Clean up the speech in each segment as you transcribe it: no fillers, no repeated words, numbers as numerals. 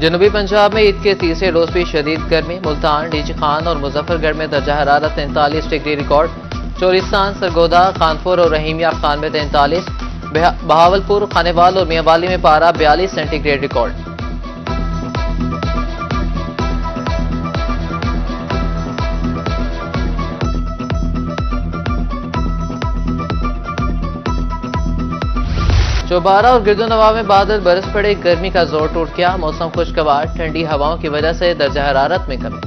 जनूबी पंजाब में ईद के तीसरे रोज भी शदीद गर्मी। मुल्तान, डीजी खान और मुजफ्फरगढ़ में दर्जा हरारत 43 डिग्री रिकॉर्ड। चोरिस्तान, सरगोदा, खानपुर और रहीमिया खान में 43, बहावलपुर, खानेवाल और मियांवाली में पारा 42 सेंटीग्रेड रिकॉर्ड। चौबारा और गिरदोनवा में बादल बरस पड़े, गर्मी का जोर टूट गया। मौसम खुशगवार, ठंडी हवाओं की वजह से दर्जा हरारत में कमी।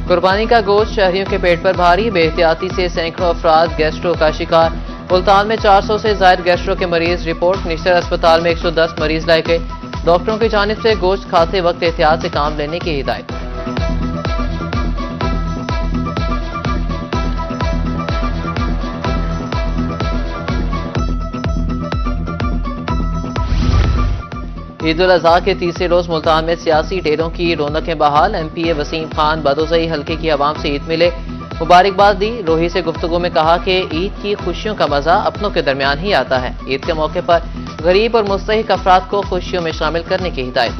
कुर्बानी का गोश्त शहरियों के पेट पर भारी, बेहतियाती से सैकड़ों अफराद गैस्ट्रो का शिकार। मुल्तान में 400 से ज्यादा गैस्ट्रो के मरीज रिपोर्ट। निश्तर अस्पताल में 110 मरीज लाए गए। डॉक्टरों की जानिब से गोश्त खाते वक्त एहतियात से काम लेने की हिदायत। ईद उल अजहा के तीसरे रोज मुल्तान में सियासी डेरों की रौनकें बहाल। एमपीए वसीम खान बदोजई हल्के की आवाम से ईद मिले, मुबारकबाद दी। रोही से गुफ्तगू में कहा कि ईद की खुशियों का मजा अपनों के दरमियान ही आता है। ईद के मौके पर गरीब और मुस्तहिक अफराद को खुशियों में शामिल करने की हिदायत।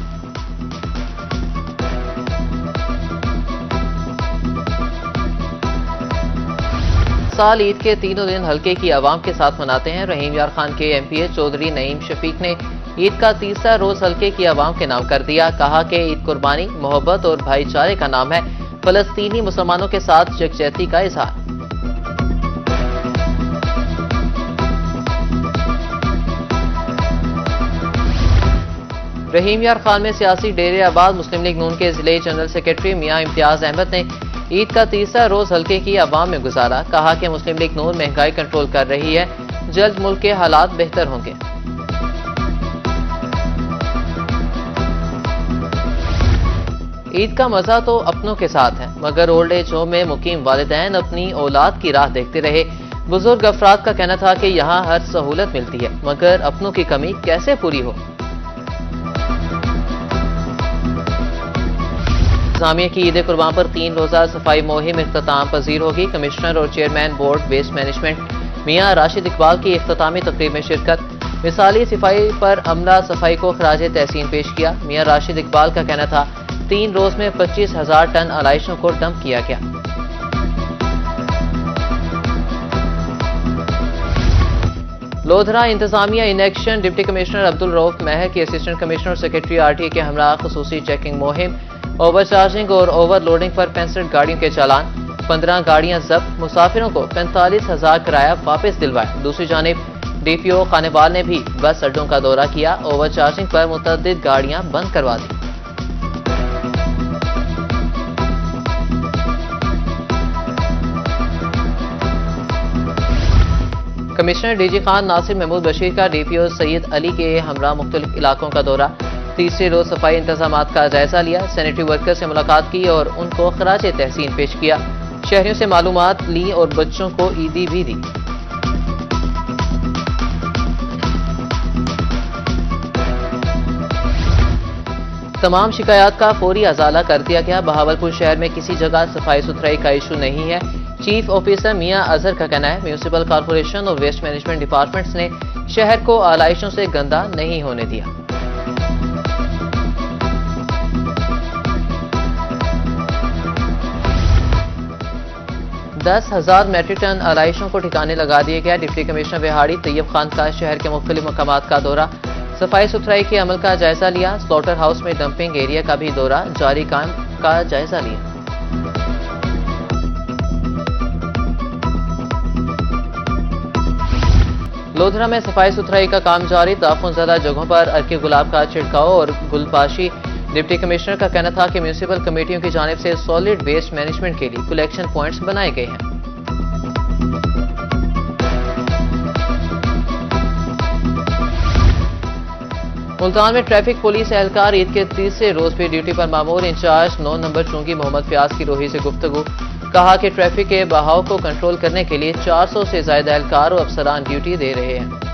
साल ईद के तीनों दिन हल्के की आवाम के साथ मनाते हैं। रहीम यार खान के एमपीए चौधरी नईम शफीक ने ईद का तीसरा रोज हल्के की आवाम के नाम कर दिया। कहा कि ईद कुर्बानी, मोहब्बत और भाईचारे का नाम है। फलस्तीनी मुसलमानों के साथ यकजहती का इजहार। रहीम यार खान में सियासी डेरे आबाद। मुस्लिम लीग नून के जिले जनरल सेक्रेटरी मियां इम्तियाज अहमद ने ईद का तीसरा रोज हल्के की आवाम में गुजारा। कहा कि मुस्लिम लीग नून महंगाई कंट्रोल कर रही है, जल्द मुल्क के हालात बेहतर होंगे। ईद का मजा तो अपनों के साथ है, मगर ओल्ड एज होम में मुकीम वालिदैन अपनी औलाद की राह देखते रहे। बुजुर्ग अफराद का कहना था कि यहाँ हर सहूलत मिलती है, मगर अपनों की कमी कैसे पूरी हो। इंतजामिया की ईद कुर्बान पर 3 रोजा सफाई मुहिम इख्तिताम पजीर होगी। कमिश्नर और चेयरमैन बोर्ड वेस्ट मैनेजमेंट मियां राशिद इकबाल की इख्तितामी तकरीब में शिरकत। मिसाली सफाई पर अमला सफाई को खराज तहसीन पेश किया। मियां राशिद इकबाल का कहना था 3 रोज में 25,000 टन आलाइशों को डंप किया गया। लोधरा इंतजामिया in action. Deputy commissioner Abdul Rauf Mahar की असिस्टेंट कमिश्नर सेक्रेटरी आरटीए के हमरा खसूसी चेकिंग मुहिम। ओवरचार्जिंग और ओवरलोडिंग पर 65 गाड़ियों के चालान, 15 गाड़ियां जब्त। मुसाफिरों को 45,000 किराया वापस दिलवाया। दूसरी जानिब डीपीओ खानेवाल ने भी बस अड्डों का दौरा किया। ओवरचार्जिंग पर मुतअद्दिद गाड़ियां बंद करवा दी। कमिश्नर डीजी खान नासिर महमूद बशीर का डीपीओ सैयद अली के हमरा मुख्तलिफ इलाकों का दौरा। तीसरे रोज सफाई इंतजामात का जायजा लिया। सैनिटरी वर्कर से मुलाकात की और उनको खराज तहसीन पेश किया। शहरियों से मालूमात ली और बच्चों को ईदी भी दी। तमाम शिकायत का फौरी अजाला कर दिया गया। बहावलपुर शहर में किसी जगह सफाई सुथराई का इशू नहीं है। चीफ ऑफिसर मियां अजहर का कहना है म्यूनिसिपल कॉर्पोरेशन और वेस्ट मैनेजमेंट डिपार्टमेंट्स ने शहर को आलाइशों से गंदा नहीं होने दिया। दस 10,000 मैट्रिक टन आलाइशों को ठिकाने लगा दिए गया। डिप्टी कमिश्नर बिहाड़ी तैयब खान का शहर के मुख्तलिफ मकामात का दौरा। सफाई सुथराई के अमल का जायजा लिया। स्लॉटर हाउस में डंपिंग एरिया का भी दौरा जारी काम का जायजा लिया। लोधरा में सफाई सुथराई का काम जारी। ताफुन ज़्यादा जगहों पर अर्के गुलाब का छिड़काव और गुलपाशी। डिप्टी कमिश्नर का कहना था कि म्यूनिसिपल कमेटियों की जानिब से सॉलिड वेस्ट मैनेजमेंट के लिए कलेक्शन पॉइंट्स बनाए गए हैं। मुल्तान में ट्रैफिक पुलिस एहलकार ईद के तीसरे रोज भी ड्यूटी पर मामूर। इंचार्ज 9 नंबर चौकी मोहम्मद फयाज की रोही से गुफ्तगू। कहा कि ट्रैफिक के बहाव को कंट्रोल करने के लिए 400 से ज्यादा एहलकार और अफसरान ड्यूटी दे रहे हैं।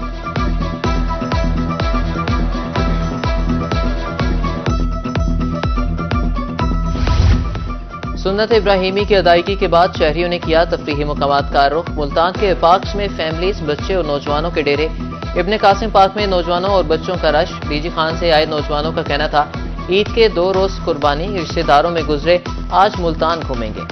सुन्नत इब्राहिमी की अदायगी के बाद शहरियों ने किया तफरीही मकामात का रुख। मुल्तान के पार्क्स में फैमिलीज, बच्चे और नौजवानों के डेरे। इब्ने कासिम पार्क में नौजवानों और बच्चों का रश। डीजी खान से आए नौजवानों का कहना था ईद के 2 रोज कुर्बानी रिश्तेदारों में गुजरे, आज मुल्तान घूमेंगे।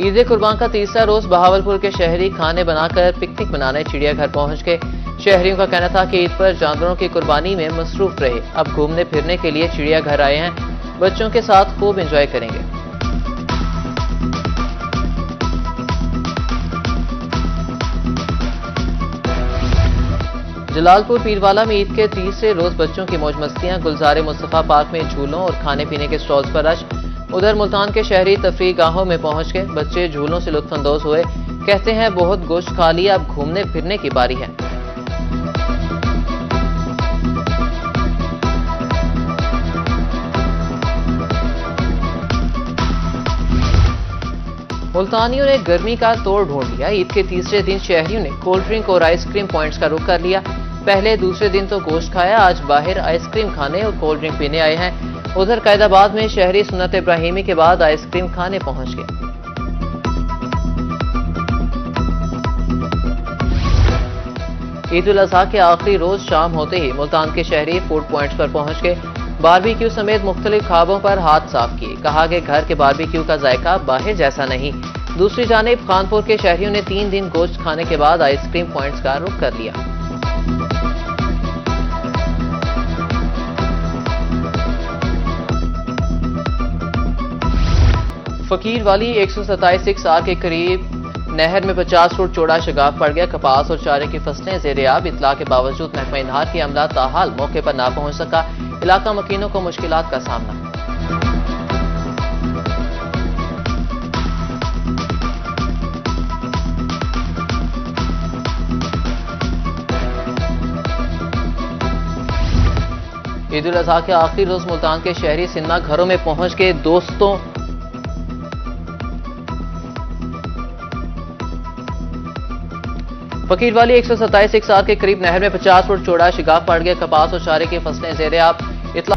ईद कुर्बान का तीसरा रोज बहावलपुर के शहरी खाने बनाकर पिकनिक मनाने चिड़ियाघर पहुंच गए। शहरियों का कहना था कि ईद पर जानवरों की कुर्बानी में मसरूफ रहे, अब घूमने फिरने के लिए चिड़ियाघर आए हैं, बच्चों के साथ खूब एंजॉय करेंगे। जलालपुर पीरवाला में ईद के तीसरे रोज बच्चों की मौज मस्तियां। गुलजार मुस्तफा पार्क में झूलों और खाने पीने के स्टॉल्स पर रश। उधर मुल्तान के शहरी तफरीह गाहों में पहुंच गए, बच्चे झूलों से लुत्फानंदोज हुए, कहते हैं बहुत गोश्त खा लिया, अब घूमने फिरने की बारी है। मुल्तानियों ने गर्मी का तोड़ ढूंढ लिया। ईद के तीसरे दिन शहरियों ने कोल्ड ड्रिंक और आइसक्रीम पॉइंट्स का रुख कर लिया। पहले दूसरे दिन तो गोश्त खाया, आज बाहर आइसक्रीम खाने और कोल्ड ड्रिंक पीने आए हैं। उधर कैदाबाद में शहरी सुन्नत इब्राहिमी के बाद आइसक्रीम खाने पहुंच गए। ईद उल अजहा के आखिरी रोज शाम होते ही मुल्तान के शहरी फूड पॉइंट्स पर पहुंच गए, बारबेक्यू समेत मुख्तलिफ खाबों पर हाथ साफ किए। कहा कि घर के बारबेक्यू का जायका बाहर जैसा नहीं। दूसरी जानिब खानपुर के शहरियों ने 3 दिन गोश्त खाने के बाद आइसक्रीम पॉइंट्स का रुख कर लिया। फकीर वाली 127 आर के करीब नहर में 50 फुट चौड़ा शगाफ पड़ गया। कपास और चारे की फसलें ज़ेर-ए-आब। इत्तला के बावजूद महकमा इंहार की अमला ताहाल मौके पर ना पहुंच सका। इलाका मकीनों को मुश्किलात का सामना। ईद उल अजहा के आखिरी रोज मुल्तान के शहरी सिन्ना घरों में पहुंच के दोस्तों फकीर वाली 127 आर के करीब नहर में 50 फुट चौड़ा शिगाफ पड़ गया। कपास और चारे की फसलें ज़ेर-ए-आब। इत्तला